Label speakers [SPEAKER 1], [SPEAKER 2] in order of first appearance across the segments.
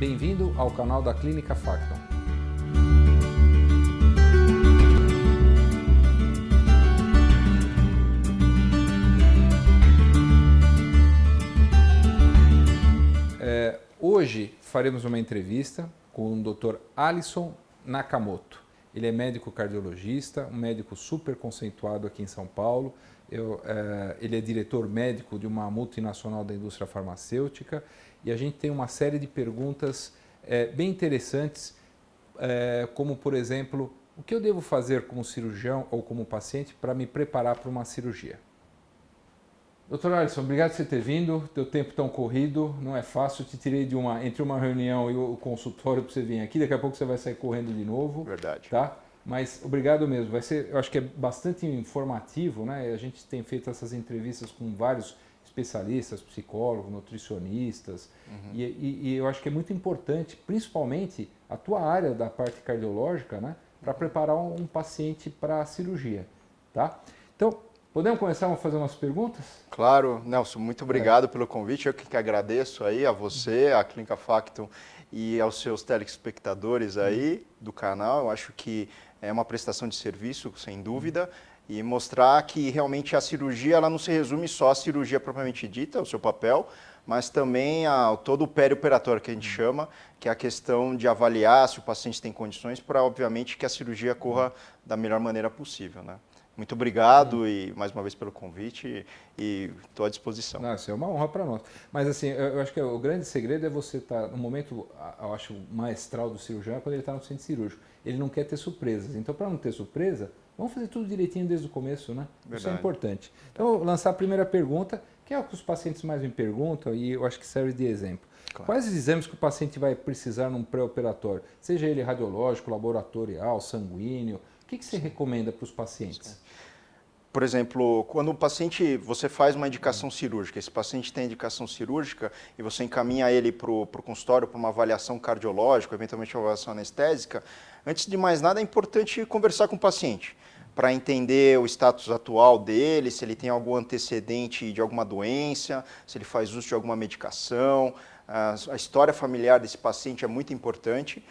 [SPEAKER 1] Bem-vindo ao canal da Clínica Facton. Hoje faremos uma entrevista com o Dr. Alisson Nakamoto. Ele é médico cardiologista, um médico super conceituado aqui em São Paulo. Ele é diretor médico de uma multinacional da indústria farmacêutica e a gente tem uma série de perguntas bem interessantes, como, por exemplo, o que eu devo fazer como cirurgião ou como paciente para me preparar para uma cirurgia? Dr. Alisson, obrigado por você ter vindo, teu tempo tão corrido, não é fácil, te tirei entre uma reunião e o consultório para você vir aqui, daqui a pouco você vai sair correndo de novo.
[SPEAKER 2] Verdade.
[SPEAKER 1] Tá? Mas obrigado mesmo, eu acho que é bastante informativo, né? A gente tem feito essas entrevistas com vários especialistas, psicólogos, nutricionistas, e eu acho que é muito importante, principalmente a tua área da parte cardiológica, né? Para preparar um paciente para a cirurgia, tá? Então, podemos começar a fazer umas perguntas?
[SPEAKER 2] Claro, Nelson, muito obrigado pelo convite. Eu que agradeço aí a você, a Clínica Facton e aos seus telespectadores aí do canal. Eu acho que é uma prestação de serviço, sem dúvida, e mostrar que realmente a cirurgia ela não se resume só à cirurgia propriamente dita, o seu papel, mas também a todo o perioperatório que a gente chama, que é a questão de avaliar se o paciente tem condições para, obviamente, que a cirurgia corra da melhor maneira possível, né? Muito obrigado e mais uma vez pelo convite e estou à disposição.
[SPEAKER 1] Nossa, é uma honra para nós. Mas assim, eu acho que o grande segredo é você estar no momento, eu acho, maestral do cirurgião é quando ele está no centro cirúrgico. Ele não quer ter surpresas. Então, para não ter surpresa, vamos fazer tudo direitinho desde o começo, né? Verdade. Isso é importante. Então, eu vou lançar a primeira pergunta, que é o que os pacientes mais me perguntam e eu acho que serve de exemplo. Claro. Quais os exames que o paciente vai precisar num pré-operatório? Seja ele radiológico, laboratorial, sanguíneo, o que você recomenda para os pacientes?
[SPEAKER 2] Por exemplo, quando o paciente, você faz uma indicação cirúrgica, esse paciente tem indicação cirúrgica e você encaminha ele para o consultório para uma avaliação cardiológica, eventualmente uma avaliação anestésica, antes de mais nada é importante conversar com o paciente para entender o status atual dele, se ele tem algum antecedente de alguma doença, se ele faz uso de alguma medicação. A história familiar desse paciente é muito importante,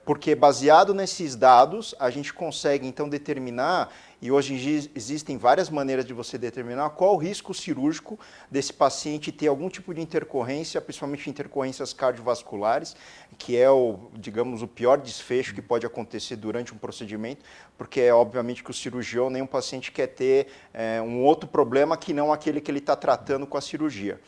[SPEAKER 2] porque baseado nesses dados, a gente consegue então determinar, e hoje existem várias maneiras de você determinar qual o risco cirúrgico desse paciente ter algum tipo de intercorrência, principalmente intercorrências cardiovasculares, que é digamos, o pior desfecho que pode acontecer durante um procedimento, porque é obviamente que o cirurgião, nem o paciente quer ter um outro problema que não aquele que ele está tratando com a cirurgia.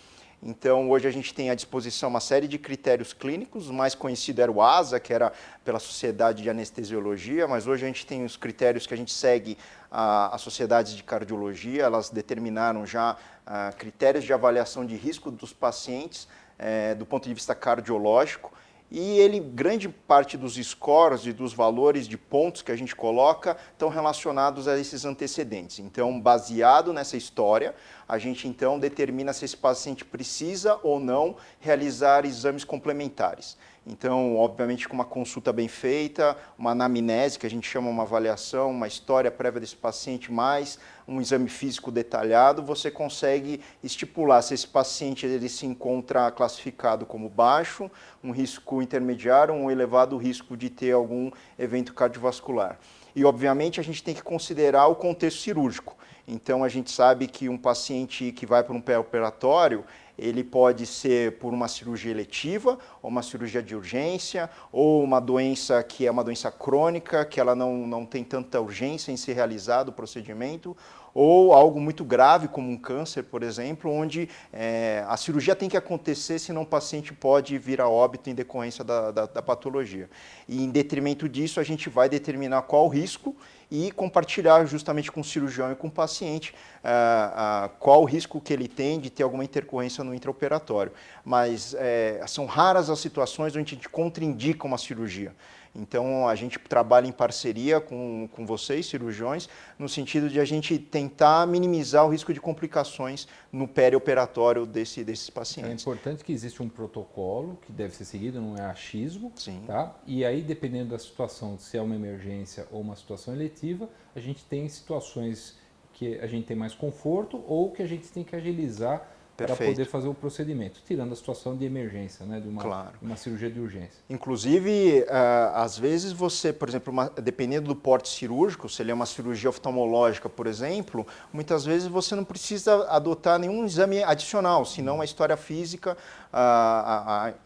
[SPEAKER 2] Então, hoje a gente tem à disposição uma série de critérios clínicos, o mais conhecido era o ASA, que era pela Sociedade de Anestesiologia, mas hoje a gente tem os critérios que a gente segue as sociedades de cardiologia, elas determinaram já critérios de avaliação de risco dos pacientes do ponto de vista cardiológico, e grande parte dos scores e dos valores de pontos que a gente coloca estão relacionados a esses antecedentes. Então, baseado nessa história, a gente então determina se esse paciente precisa ou não realizar exames complementares. Então, obviamente, com uma consulta bem feita, uma anamnese, que a gente chama uma avaliação, uma história prévia desse paciente, mais um exame físico detalhado, você consegue estipular se esse paciente ele se encontra classificado como baixo, um risco intermediário, um elevado risco de ter algum evento cardiovascular. E, obviamente, a gente tem que considerar o contexto cirúrgico. Então, a gente sabe que um paciente que vai para um pré-operatório, ele pode ser por uma cirurgia eletiva, ou uma cirurgia de urgência, ou uma doença que é uma doença crônica, que ela não tem tanta urgência em ser realizado o procedimento, ou algo muito grave, como um câncer, por exemplo, onde a cirurgia tem que acontecer, senão o paciente pode vir a óbito em decorrência da patologia. E em detrimento disso, a gente vai determinar qual o risco e compartilhar justamente com o cirurgião e com o paciente qual o risco que ele tem de ter alguma intercorrência no intraoperatório. Mas são raras as situações onde a gente contraindica uma cirurgia. Então, a gente trabalha em parceria com vocês, cirurgiões, no sentido de a gente tentar minimizar o risco de complicações no perioperatório desses pacientes.
[SPEAKER 1] É importante que exista um protocolo que deve ser seguido, não é achismo.
[SPEAKER 2] Sim.
[SPEAKER 1] Tá? E aí, dependendo da situação, se é uma emergência ou uma situação eletiva, a gente tem situações que a gente tem mais conforto ou que a gente tem que agilizar para poder fazer o procedimento, tirando a situação de emergência, né, de uma cirurgia de urgência.
[SPEAKER 2] Inclusive, às vezes você, por exemplo, dependendo do porte cirúrgico, se ele é uma cirurgia oftalmológica, por exemplo, muitas vezes você não precisa adotar nenhum exame adicional, senão a história física,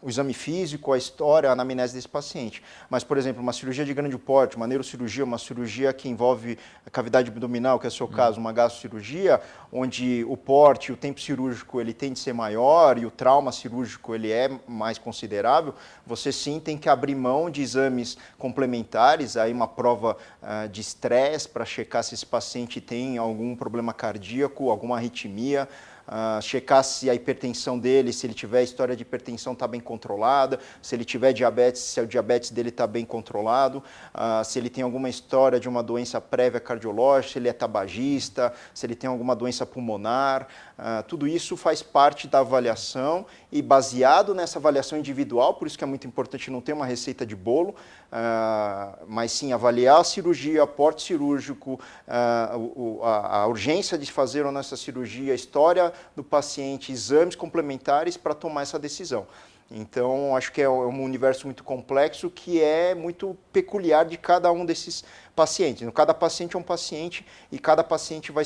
[SPEAKER 2] o exame físico, a história, a anamnese desse paciente. Mas, por exemplo, uma cirurgia de grande porte, uma neurocirurgia, uma cirurgia que envolve a cavidade abdominal, que é o seu caso, uma gastrocirurgia, onde o porte, o tempo cirúrgico ele tem de ser maior e o trauma cirúrgico ele é mais considerável, você sim tem que abrir mão de exames complementares, aí uma prova de estresse para checar se esse paciente tem algum problema cardíaco, alguma arritmia, checar se a hipertensão dele, se ele tiver história de hipertensão, está bem controlada, se ele tiver diabetes, se o diabetes dele está bem controlado, se ele tem alguma história de uma doença prévia cardiológica, se ele é tabagista, se ele tem alguma doença pulmonar, tudo isso faz parte da avaliação e baseado nessa avaliação individual, por isso que é muito importante não ter uma receita de bolo, mas sim avaliar a cirurgia, o porte cirúrgico, a urgência de fazer ou não essa cirurgia, a história do paciente, exames complementares para tomar essa decisão. Então, acho que é um universo muito complexo que é muito peculiar de cada um desses pacientes. Cada paciente é um paciente e cada paciente vai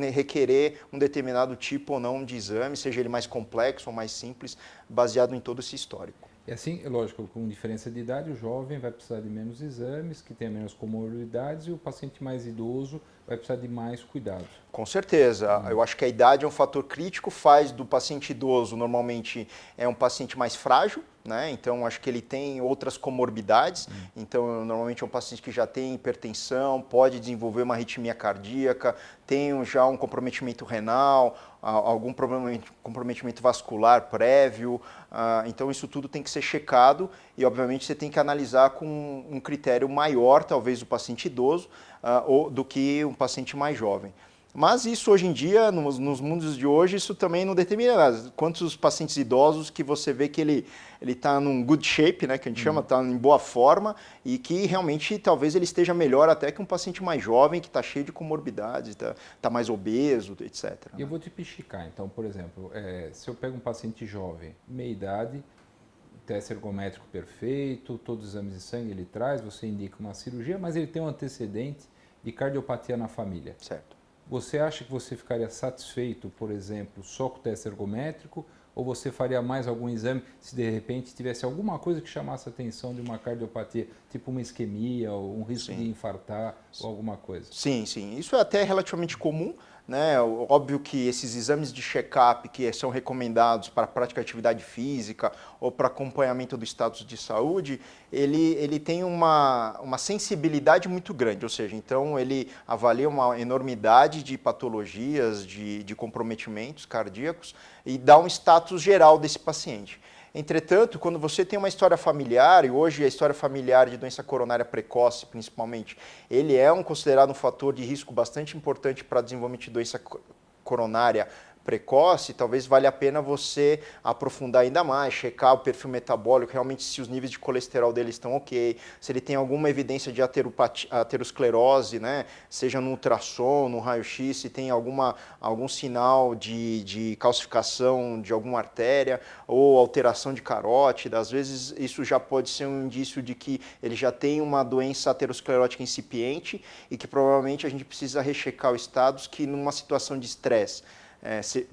[SPEAKER 2] requerer um determinado tipo ou não de exame, seja ele mais complexo ou mais simples, baseado em todo esse histórico.
[SPEAKER 1] E assim, é lógico, com diferença de idade, o jovem vai precisar de menos exames, que tenha menos comorbidades, e o paciente mais idoso vai precisar de mais cuidados.
[SPEAKER 2] Com certeza. Eu acho que a idade é um fator crítico, faz do paciente idoso, normalmente, é um paciente mais frágil, né? Então, acho que ele tem outras comorbidades. Então, normalmente é um paciente que já tem hipertensão, pode desenvolver uma arritmia cardíaca, tem já um comprometimento renal, algum comprometimento vascular prévio. Então, isso tudo tem que ser checado e, obviamente, você tem que analisar com um critério maior, talvez, do paciente idoso, do que um paciente mais jovem. Mas isso hoje em dia, nos mundos de hoje, isso também não determina nada. Quantos pacientes idosos que você vê que ele está num good shape, né, que a gente chama, está em boa forma e que realmente talvez ele esteja melhor até que um paciente mais jovem que está cheio de comorbidades, está mais obeso, etc.
[SPEAKER 1] E eu vou te pichicar. Então, por exemplo, se eu pego um paciente jovem, meia idade, teste ergométrico perfeito, todos os exames de sangue ele traz, você indica uma cirurgia, mas ele tem um antecedente de cardiopatia na família.
[SPEAKER 2] Certo.
[SPEAKER 1] Você acha que você ficaria satisfeito, por exemplo, só com o teste ergométrico? Ou você faria mais algum exame se de repente tivesse alguma coisa que chamasse a atenção de uma cardiopatia, tipo uma isquemia, ou um risco de infartar, ou alguma coisa?
[SPEAKER 2] Sim, sim. Isso é até relativamente comum, né? Óbvio que esses exames de check-up que são recomendados para a prática de atividade física ou para acompanhamento do status de saúde, ele tem uma sensibilidade muito grande, ou seja, então ele avalia uma enormidade de patologias, de comprometimentos cardíacos e dá um status geral desse paciente. Entretanto, quando você tem uma história familiar, e hoje a história familiar de doença coronária precoce, principalmente, ele é considerado um fator de risco bastante importante para desenvolvimento de doença coronária precoce, talvez valha a pena você aprofundar ainda mais, checar o perfil metabólico, realmente se os níveis de colesterol dele estão ok, se ele tem alguma evidência de aterosclerose, né, seja no ultrassom, no raio-x, se tem algum sinal de calcificação de alguma artéria ou alteração de carótida. Às vezes isso já pode ser um indício de que ele já tem uma doença aterosclerótica incipiente e que provavelmente a gente precisa rechecar o status que numa situação de estresse,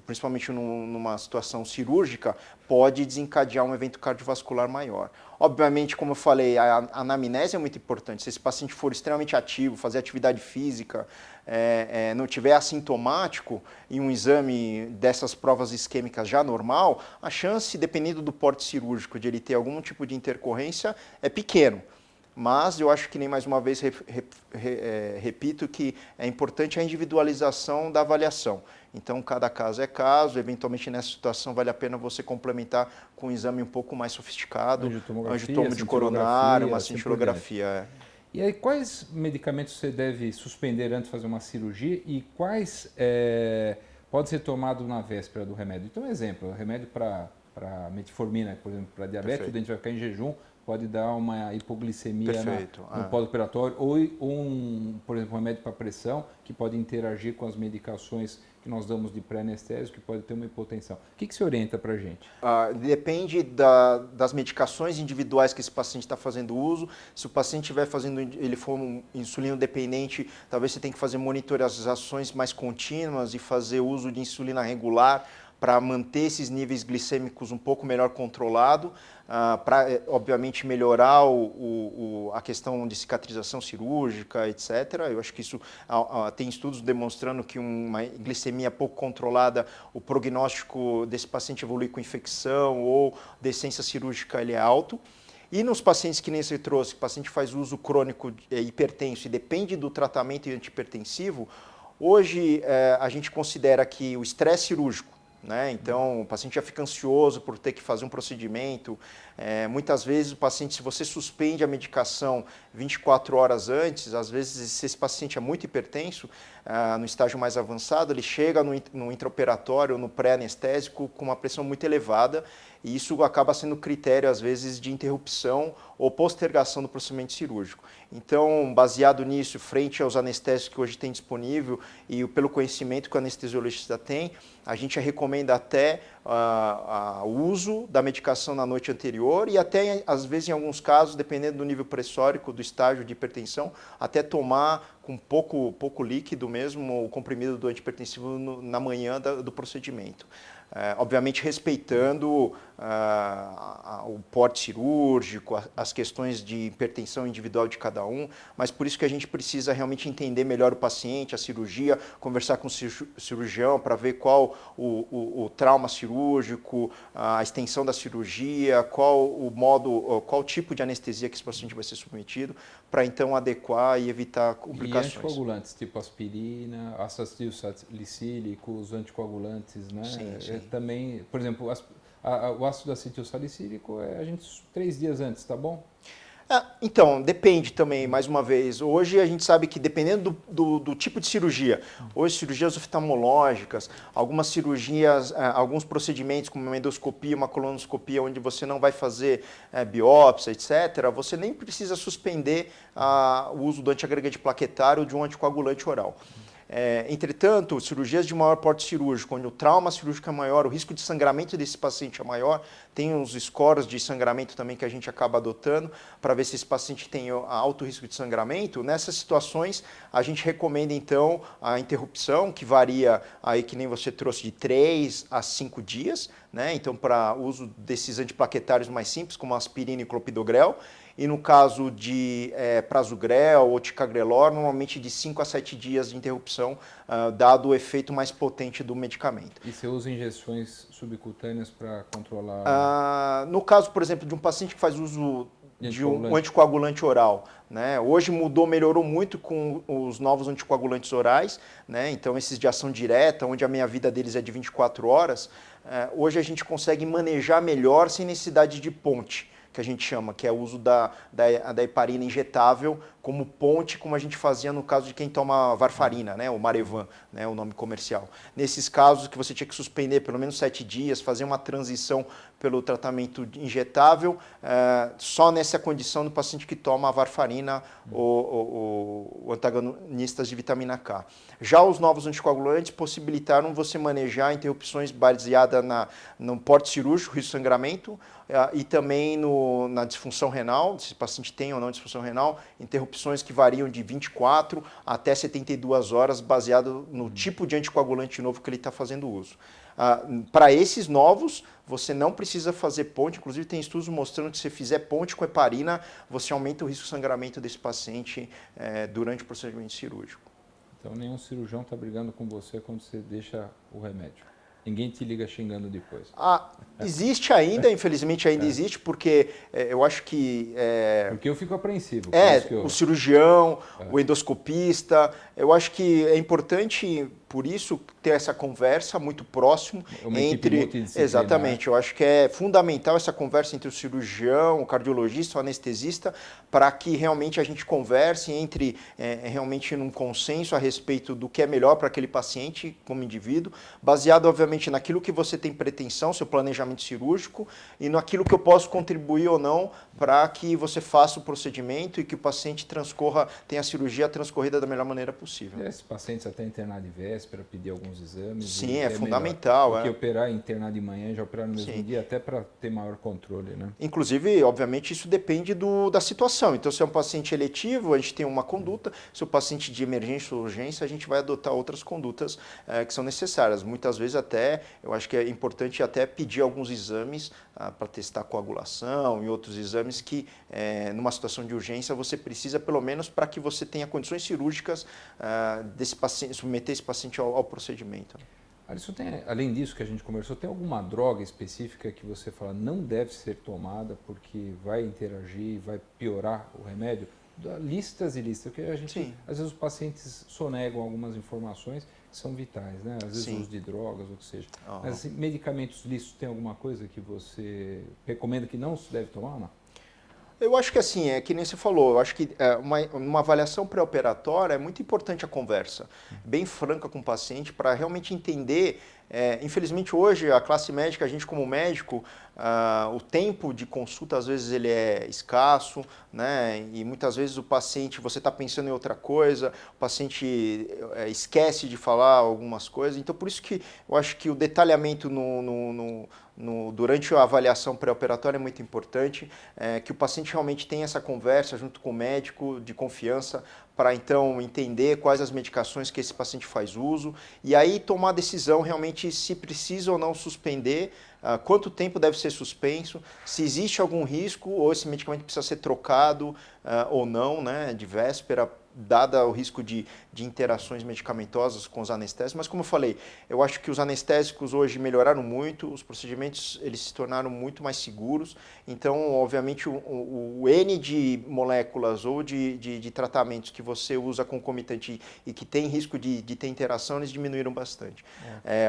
[SPEAKER 2] principalmente numa situação cirúrgica, pode desencadear um evento cardiovascular maior. Obviamente, como eu falei, a anamnese é muito importante. Se esse paciente for extremamente ativo, fazer atividade física, não tiver assintomático e um exame dessas provas isquêmicas já normal, a chance, dependendo do porte cirúrgico, de ele ter algum tipo de intercorrência é pequeno. Mas eu acho que, nem mais uma vez, repito que é importante a individualização da avaliação. Então, cada caso é caso, eventualmente nessa situação vale a pena você complementar com um exame um pouco mais sofisticado, angiotomo de coronário, uma cintilografia.
[SPEAKER 1] E aí, quais medicamentos você deve suspender antes de fazer uma cirurgia e quais pode ser tomado na véspera do remédio? Então, exemplo, remédio para para metformina, por exemplo, para diabetes,
[SPEAKER 2] Perfeito.
[SPEAKER 1] o dente vai ficar em jejum, pode dar uma hipoglicemia no
[SPEAKER 2] É.
[SPEAKER 1] pós-operatório, ou por exemplo, um remédio para pressão, que pode interagir com as medicações que nós damos de pré-anestésico, que pode ter uma hipotensão. O que se orienta para a gente?
[SPEAKER 2] Depende das medicações individuais que esse paciente está fazendo uso. Se o paciente estiver fazendo, ele for um insulino dependente, talvez você tenha que fazer monitorizações mais contínuas e fazer uso de insulina regular para manter esses níveis glicêmicos um pouco melhor controlado, para, obviamente, melhorar a questão de cicatrização cirúrgica, etc. Eu acho que isso tem estudos demonstrando que uma glicemia pouco controlada, o prognóstico desse paciente evoluir com infecção ou decência cirúrgica ele é alto. E nos pacientes que nem você trouxe, o paciente faz uso crônico hipertenso e depende do tratamento antihipertensivo, hoje a gente considera que o estresse cirúrgico, né? Então, o paciente já fica ansioso por ter que fazer um procedimento. Muitas vezes o paciente, se você suspende a medicação 24 horas antes, às vezes se esse paciente é muito hipertenso, no estágio mais avançado, ele chega no intraoperatório, no pré-anestésico com uma pressão muito elevada, e isso acaba sendo critério, às vezes, de interrupção ou postergação do procedimento cirúrgico. Então, baseado nisso, frente aos anestésicos que hoje tem disponível e pelo conhecimento que o anestesiologista tem, a gente recomenda até o uso da medicação na noite anterior e até, às vezes, em alguns casos, dependendo do nível pressórico, do estágio de hipertensão, até tomar com pouco líquido mesmo o comprimido do antihipertensivo na manhã do procedimento. Obviamente respeitando o porte cirúrgico, as questões de hipertensão individual de cada um, mas por isso que a gente precisa realmente entender melhor o paciente, a cirurgia, conversar com o cirurgião para ver qual o trauma cirúrgico, a extensão da cirurgia, qual tipo de anestesia que esse paciente vai ser submetido, para então adequar e evitar complicações.
[SPEAKER 1] E anticoagulantes, tipo aspirina, ácido acetilsalicílico, os anticoagulantes, né?
[SPEAKER 2] Sim.
[SPEAKER 1] Também, por exemplo, o ácido acetilsalicílico a gente 3 dias antes, tá bom?
[SPEAKER 2] Então, depende também, mais uma vez. Hoje a gente sabe que dependendo do tipo de cirurgia, hoje cirurgias oftalmológicas, algumas cirurgias, alguns procedimentos como uma endoscopia, uma colonoscopia, onde você não vai fazer biópsia, etc., você nem precisa suspender o uso do antiagregante plaquetário ou de um anticoagulante oral. Entretanto, cirurgias de maior porte cirúrgico, onde o trauma cirúrgico é maior, o risco de sangramento desse paciente é maior, tem uns scores de sangramento também que a gente acaba adotando para ver se esse paciente tem alto risco de sangramento. Nessas situações, a gente recomenda então a interrupção, que varia aí que nem você trouxe de 3 a 5 dias, né? Então, para uso desses antiplaquetários mais simples, como aspirina e clopidogrel. E no caso de prasugrel ou ticagrelor, normalmente de 5 a 7 dias de interrupção, dado o efeito mais potente do medicamento.
[SPEAKER 1] E você usa injeções subcutâneas para controlar?
[SPEAKER 2] No caso, por exemplo, de um paciente que faz uso de um anticoagulante oral, né? Hoje melhorou muito com os novos anticoagulantes orais, né? Então esses de ação direta, onde a meia-vida deles é de 24 horas, hoje a gente consegue manejar melhor sem necessidade de ponte, que a gente chama, que é o uso da heparina injetável como ponte, como a gente fazia no caso de quem toma varfarina, né, o Marevan, né, o nome comercial. Nesses casos que você tinha que suspender pelo menos 7 dias, fazer uma transição pelo tratamento injetável, só nessa condição do paciente que toma a varfarina ou antagonistas de vitamina K. Já os novos anticoagulantes possibilitaram você manejar interrupções baseadas no porte cirúrgico, risco de sangramento, e também na disfunção renal, se o paciente tem ou não disfunção renal, interrupções que variam de 24 até 72 horas, baseado no tipo de anticoagulante novo que ele está fazendo uso. Para esses novos, você não precisa fazer ponte, inclusive tem estudos mostrando que se fizer ponte com heparina, você aumenta o risco de sangramento desse paciente durante o procedimento cirúrgico.
[SPEAKER 1] Então nenhum cirurgião está brigando com você quando você deixa o remédio. Ninguém te liga xingando depois.
[SPEAKER 2] Existe ainda, infelizmente ainda existe, porque eu acho que...
[SPEAKER 1] porque eu fico apreensivo.
[SPEAKER 2] O cirurgião, o endoscopista, eu acho que é importante por isso ter essa conversa muito próximo
[SPEAKER 1] uma equipe multidisciplinar.
[SPEAKER 2] Exatamente, eu acho que é fundamental essa conversa entre o cirurgião, o cardiologista, o anestesista, para que realmente a gente converse entre realmente num consenso a respeito do que é melhor para aquele paciente como indivíduo, baseado obviamente naquilo que você tem pretensão, seu planejamento cirúrgico, e naquilo que eu posso contribuir ou não para que você faça o procedimento e que o paciente tenha a cirurgia transcorrida da melhor maneira possível.
[SPEAKER 1] Esses pacientes até internar de véspera, pedir alguns exames.
[SPEAKER 2] Sim, é fundamental.
[SPEAKER 1] Porque operar e internar de manhã, já operar no mesmo dia, até para ter maior controle, né?
[SPEAKER 2] Inclusive, obviamente, isso depende da situação. Então, se é um paciente eletivo, a gente tem uma conduta. Se é um paciente de emergência ou urgência, a gente vai adotar outras condutas que são necessárias. Muitas vezes até, eu acho que é importante até pedir alguns exames para testar coagulação e outros exames que, numa situação de urgência, você precisa, pelo menos, para que você tenha condições cirúrgicas desse paciente, submeter esse paciente ao procedimento.
[SPEAKER 1] Alisson, além disso que a gente conversou, tem alguma droga específica que você fala não deve ser tomada porque vai interagir, vai piorar o remédio? Listas e listas, porque a gente, às vezes os pacientes sonegam algumas informações que são vitais, né? Às vezes o uso de drogas, ou o que seja. Mas assim, medicamentos listos, tem alguma coisa que você recomenda que não se deve tomar ou não?
[SPEAKER 2] Eu acho que assim, que nem você falou, eu acho que uma avaliação pré-operatória é muito importante a conversa, bem franca com o paciente, para realmente entender. Infelizmente hoje a classe médica, a gente como médico, o tempo de consulta às vezes ele é escasso, né? E muitas vezes o paciente, você está pensando em outra coisa, o paciente esquece de falar algumas coisas, então por isso que eu acho que o detalhamento durante a avaliação pré-operatória é muito importante, que o paciente realmente tenha essa conversa junto com o médico de confiança para então entender quais as medicações que esse paciente faz uso e aí tomar a decisão realmente se precisa ou não suspender, quanto tempo deve ser suspenso, se existe algum risco ou esse medicamento precisa ser trocado ou não, né, de véspera, dada o risco de interações medicamentosas com os anestésicos. Mas como eu falei, eu acho que os anestésicos hoje melhoraram muito, os procedimentos eles se tornaram muito mais seguros, então obviamente o N de moléculas ou de tratamentos que você usa concomitante e que tem risco de ter interação, eles diminuíram bastante.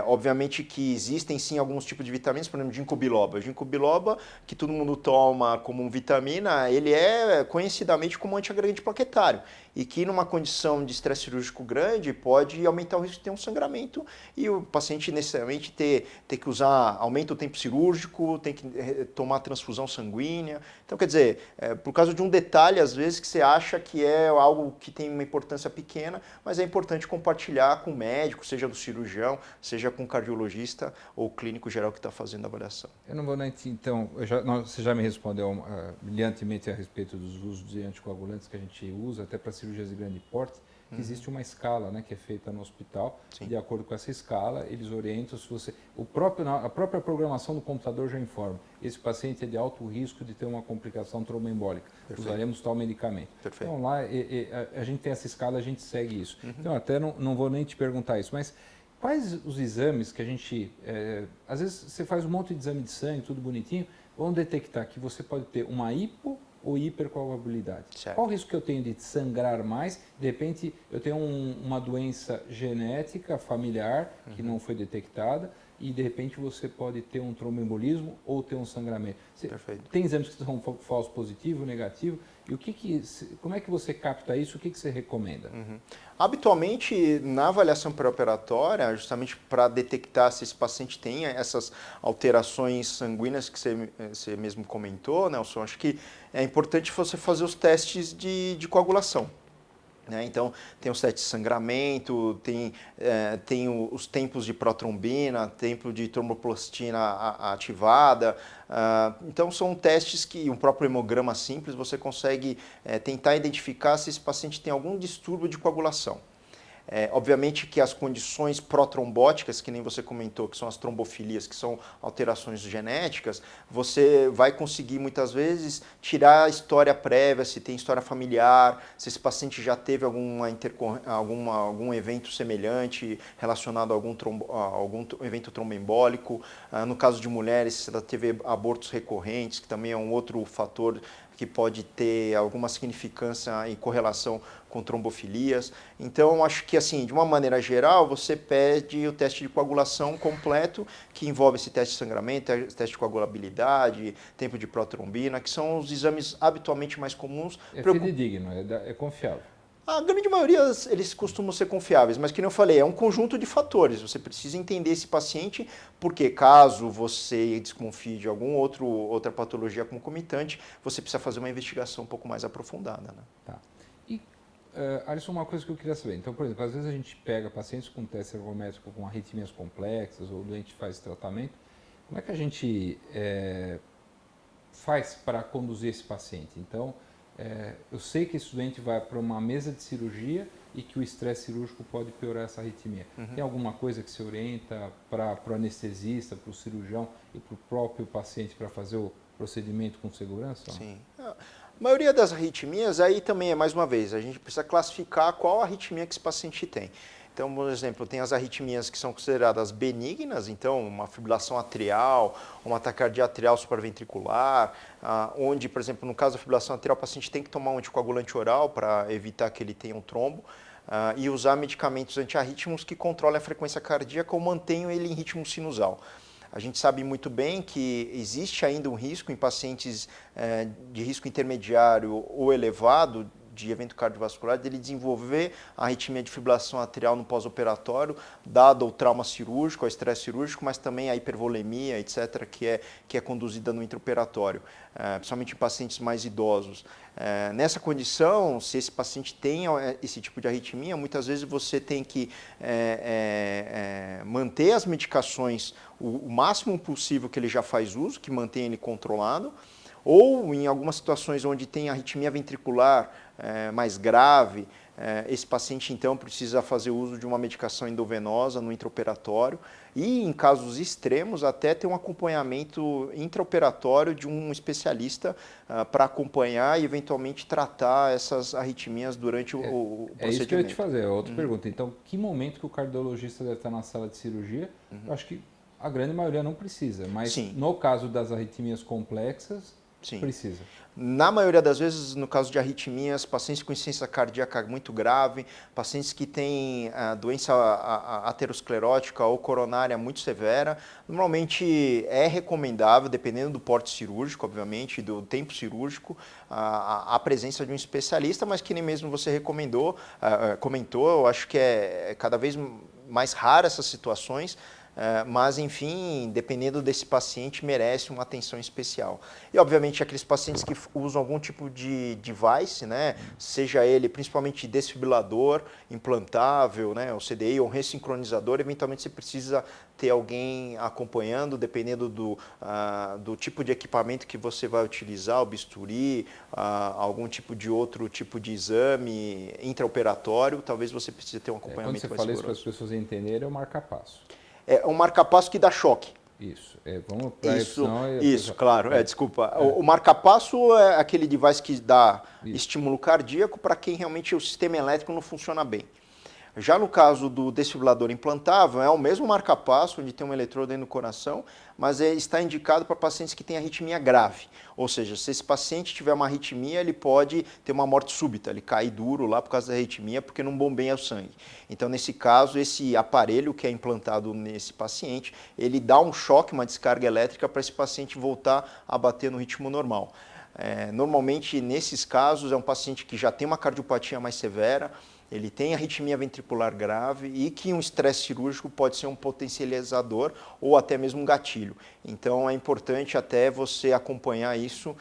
[SPEAKER 2] Obviamente que existem sim alguns tipos de vitaminas, por exemplo, ginkgo biloba. Ginkgo biloba, que todo mundo toma como vitamina, ele é conhecidamente como antiagregante plaquetário e que numa condição de estresse cirúrgico grande pode aumentar o risco de ter um sangramento e o paciente necessariamente ter que usar, aumenta o tempo cirúrgico, tem que tomar transfusão sanguínea. Então, quer dizer, por causa de um detalhe, às vezes, que você acha que é algo que tem uma importância pequena, mas é importante compartilhar com o médico, seja do cirurgião, seja com o cardiologista ou clínico geral que está fazendo a avaliação.
[SPEAKER 1] Eu não vou, então, você já me respondeu brilhantemente a respeito dos usos de anticoagulantes que a gente usa, até para cirurgias de grande porte, que existe uma escala, né, que é feita no hospital. Sim. De acordo com essa escala, eles orientam se você... A própria programação do computador já informa. Esse paciente é de alto risco de ter uma complicação tromboembólica. Perfeito. Usaremos tal medicamento. Perfeito. Então lá a gente tem essa escala, a gente segue isso. Então até não vou nem te perguntar isso, mas quais os exames que a gente... às vezes você faz um monte de exame de sangue, tudo bonitinho, vão detectar que você pode ter uma hipo ou hipercoagulabilidade. Certo. Qual o risco que eu tenho de sangrar mais? De repente, eu tenho uma doença genética familiar que não foi detectada e, de repente, você pode ter um tromboembolismo ou ter um sangramento. Tem exames que são falso positivo, negativo. E como é que você capta isso? O que você recomenda?
[SPEAKER 2] Habitualmente, na avaliação pré-operatória, justamente para detectar se esse paciente tem essas alterações sanguíneas que você mesmo comentou, Nelson, acho que é importante você fazer os testes de coagulação. Então, tem os testes de sangramento, tem os tempos de protrombina, tempo de tromboplastina ativada. Então, são testes que, um próprio hemograma simples, você consegue tentar identificar se esse paciente tem algum distúrbio de coagulação. Obviamente que as condições protrombóticas, que nem você comentou, que são as trombofilias, que são alterações genéticas, você vai conseguir muitas vezes tirar a história prévia, se tem história familiar, se esse paciente já teve algum evento semelhante relacionado a algum evento tromboembólico. No caso de mulheres, se ela teve abortos recorrentes, que também é um outro fator que pode ter alguma significância em correlação com trombofilias. Então, acho que, assim, de uma maneira geral, você pede o teste de coagulação completo, que envolve esse teste de sangramento, teste de coagulabilidade, tempo de protrombina, que são os exames habitualmente mais comuns.
[SPEAKER 1] É fidedigno, é confiável.
[SPEAKER 2] A grande maioria, eles costumam ser confiáveis, mas, como eu falei, é um conjunto de fatores. Você precisa entender esse paciente, porque caso você desconfie de outra patologia concomitante, você precisa fazer uma investigação um pouco mais aprofundada. Né?
[SPEAKER 1] Tá. E, Alisson, uma coisa que eu queria saber. Então, por exemplo, às vezes a gente pega pacientes com teste ergométrico com arritmias complexas, ou o doente faz tratamento. Como é que a gente faz para conduzir esse paciente? Então, eu sei que esse doente vai para uma mesa de cirurgia e que o estresse cirúrgico pode piorar essa arritmia. Tem alguma coisa que se orienta para o anestesista, para o cirurgião e para o próprio paciente para fazer o procedimento com segurança?
[SPEAKER 2] Sim. A maioria das arritmias, aí também é, mais uma vez, a gente precisa classificar qual arritmia que esse paciente tem. Então, por exemplo, tem as arritmias que são consideradas benignas, então uma fibrilação atrial, uma taquicardia atrial supraventricular, onde, por exemplo, no caso da fibrilação atrial, o paciente tem que tomar um anticoagulante oral para evitar que ele tenha um trombo e usar medicamentos antiarrítmicos que controlem a frequência cardíaca ou mantenham ele em ritmo sinusal. A gente sabe muito bem que existe ainda um risco em pacientes de risco intermediário ou elevado de evento cardiovascular, dele desenvolver a arritmia de fibrilação atrial no pós-operatório, dado o trauma cirúrgico, o estresse cirúrgico, mas também a hipervolemia, etc., que é conduzida no intraoperatório, principalmente em pacientes mais idosos. Nessa condição, se esse paciente tem esse tipo de arritmia, muitas vezes você tem que manter as medicações o máximo possível que ele já faz uso, que mantém ele controlado, ou em algumas situações onde tem arritmia ventricular mais grave, esse paciente então precisa fazer uso de uma medicação endovenosa no intraoperatório e, em casos extremos, até ter um acompanhamento intraoperatório de um especialista para acompanhar e eventualmente tratar essas arritmias durante o procedimento.
[SPEAKER 1] É isso que eu ia te fazer, outra pergunta. Então, que momento que o cardiologista deve estar na sala de cirurgia? Eu acho que a grande maioria não precisa, mas
[SPEAKER 2] Sim.
[SPEAKER 1] No caso das arritmias complexas,
[SPEAKER 2] Sim.
[SPEAKER 1] precisa.
[SPEAKER 2] Na maioria das vezes, no caso de arritmias, pacientes com insuficiência cardíaca muito grave, pacientes que têm doença aterosclerótica ou coronária muito severa, normalmente é recomendável, dependendo do porte cirúrgico, obviamente, do tempo cirúrgico, a presença de um especialista, mas que nem mesmo você comentou, eu acho que é cada vez mais rara essas situações, mas, enfim, dependendo desse paciente, merece uma atenção especial. E, obviamente, aqueles pacientes que usam algum tipo de device, né, seja ele principalmente desfibrilador, implantável, né, o CDI ou ressincronizador, eventualmente você precisa ter alguém acompanhando, dependendo do tipo de equipamento que você vai utilizar, o bisturi, algum tipo de outro tipo de exame intraoperatório, talvez você precise ter um acompanhamento mais
[SPEAKER 1] seguro. Quando você fala isso para as pessoas entenderem, é o marca-passo.
[SPEAKER 2] É um marca-passo que dá choque.
[SPEAKER 1] Isso, vamos para
[SPEAKER 2] isso, claro, desculpa. O marca-passo é aquele device que dá estímulo cardíaco para quem realmente o sistema elétrico não funciona bem. Já no caso do desfibrilador implantável, é o mesmo marca-passo, onde tem um eletrodo dentro do coração, mas está indicado para pacientes que têm arritmia grave. Ou seja, se esse paciente tiver uma arritmia, ele pode ter uma morte súbita, ele cai duro lá por causa da arritmia, porque não bombeia o sangue. Então, nesse caso, esse aparelho que é implantado nesse paciente, ele dá um choque, uma descarga elétrica para esse paciente voltar a bater no ritmo normal. Normalmente, nesses casos, é um paciente que já tem uma cardiopatia mais severa, ele tem arritmia ventricular grave e que um estresse cirúrgico pode ser um potencializador ou até mesmo um gatilho. Então é importante até você acompanhar isso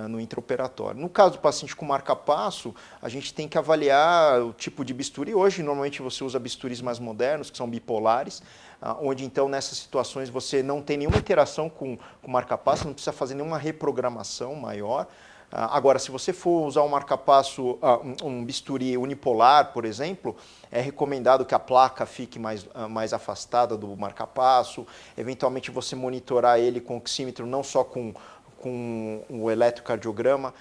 [SPEAKER 2] no intraoperatório. No caso do paciente com marca-passo, a gente tem que avaliar o tipo de bisturi. Hoje, normalmente você usa bisturis mais modernos, que são bipolares, onde então nessas situações você não tem nenhuma interação com o marca-passo, não precisa fazer nenhuma reprogramação maior. Agora, se você for usar um marca-passo, um bisturi unipolar, por exemplo, é recomendado que a placa fique mais afastada do marca-passo, eventualmente você monitorar ele com oxímetro, não só com o eletrocardiograma,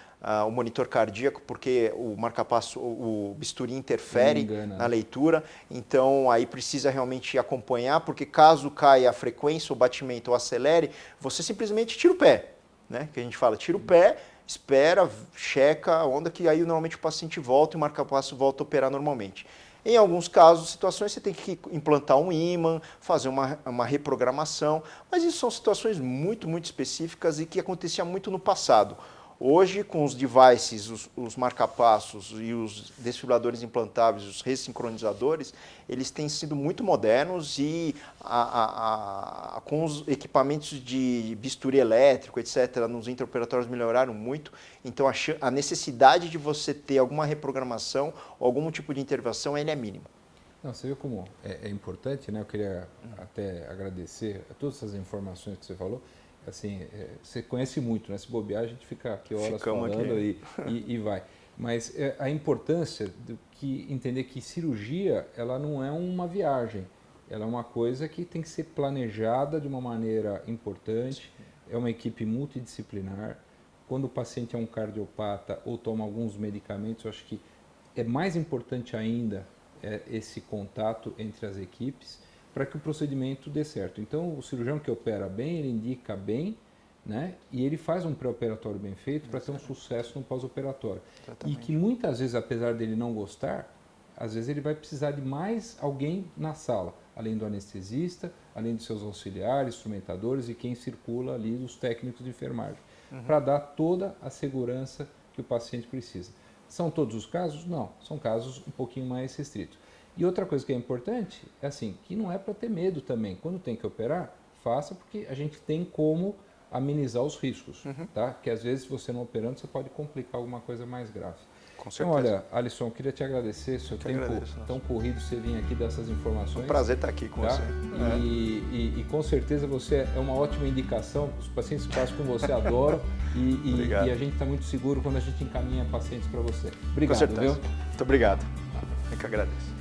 [SPEAKER 2] o monitor cardíaco, porque o marca-passo, o bisturi interfere na leitura, então aí precisa realmente acompanhar, porque caso caia a frequência, o batimento ou acelere, você simplesmente tira o pé, né? Que a gente fala, tira o pé, espera, checa a onda, que aí normalmente o paciente volta e o marca-passo volta a operar normalmente. Em alguns casos, situações, você tem que implantar um ímã, fazer uma reprogramação, mas isso são situações muito, muito específicas e que acontecia muito no passado. Hoje, com os devices, os marca-passos e os desfibriladores implantáveis, os ressincronizadores, eles têm sido muito modernos e com os equipamentos de bisturi elétrico, etc., nos intraoperatórios melhoraram muito. Então, a necessidade de você ter alguma reprogramação ou algum tipo de intervenção, ele é mínimo.
[SPEAKER 1] Não, você viu como é importante, né? Eu queria até agradecer a todas essas informações que você falou. Assim, você conhece muito, né? Se bobear, a gente fica aqui horas falando e vai. Mas a importância do que entender que cirurgia, ela não é uma viagem, ela é uma coisa que tem que ser planejada de uma maneira importante, é uma equipe multidisciplinar. Quando o paciente é um cardiopata ou toma alguns medicamentos, eu acho que é mais importante ainda esse contato entre as equipes, para que o procedimento dê certo. Então, o cirurgião que opera bem, ele indica bem, né? E ele faz um pré-operatório bem feito para ter um sucesso no pós-operatório. E que muitas vezes, apesar dele não gostar, às vezes ele vai precisar de mais alguém na sala, além do anestesista, além de seus auxiliares, instrumentadores e quem circula ali, os técnicos de enfermagem, para dar toda a segurança que o paciente precisa. São todos os casos? Não, são casos um pouquinho mais restritos. E outra coisa que é importante é assim, que não é para ter medo também. Quando tem que operar, faça, porque a gente tem como amenizar os riscos, tá? Que às vezes você não operando, você pode complicar alguma coisa mais grave.
[SPEAKER 2] Com certeza.
[SPEAKER 1] Então, olha, Alisson, eu queria te agradecer, seu tempo tão corrido, você vir aqui dessas informações.
[SPEAKER 2] É um prazer estar aqui com você.
[SPEAKER 1] E com certeza você é uma ótima indicação, os pacientes que passam com você adoram e a gente está muito seguro quando a gente encaminha pacientes para você. Obrigado,
[SPEAKER 2] com certeza.
[SPEAKER 1] Viu?
[SPEAKER 2] Muito obrigado. Eu que agradeço.